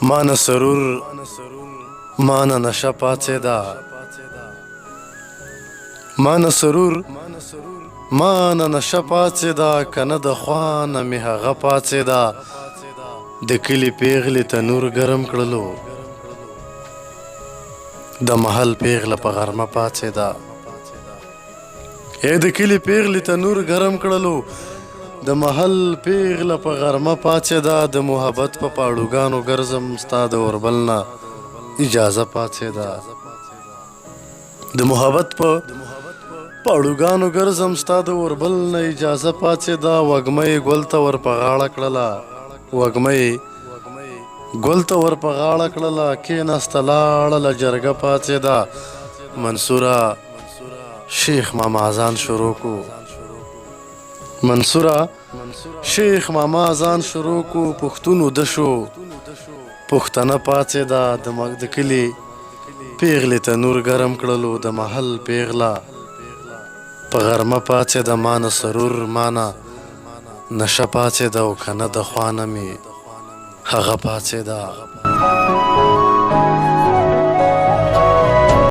مان سرور مان نشه پاڅېده مان سرور مان نشه پاڅېده کنه د خوا نه مې هغه پاڅېده د کلي پیغلې تنور ګرم کړلو د محل پیغله په غرمه پاڅېده د کلي پیغلې تنور ګرم کړلو د محل پیغله په غرمه پاڅېده د محبت په پاړوګانو ګرځم ستا د اوربل نه اجازه پاڅېده د محبت په پاړوګانو ګرځم ستا د اوربل نه اجازه پاڅېده وږمه یې ګل ته ور په غاړه کړله وږمه یې ګل ته ور په غاړه کړله کېناسته لاړله جرګه پاڅېده منصوره شیخ ماما اذان شروع کو منصوره شیخ ماما اذان شروع کو پښتون وده شو پښتنه پاڅېده د کلي پیغلې تنور ګرم کړلو د محل پیغله په غرمه پاڅېده مانه سرور مانه نشه پاڅېده او کنه د خوا نه مې هغه پاڅېده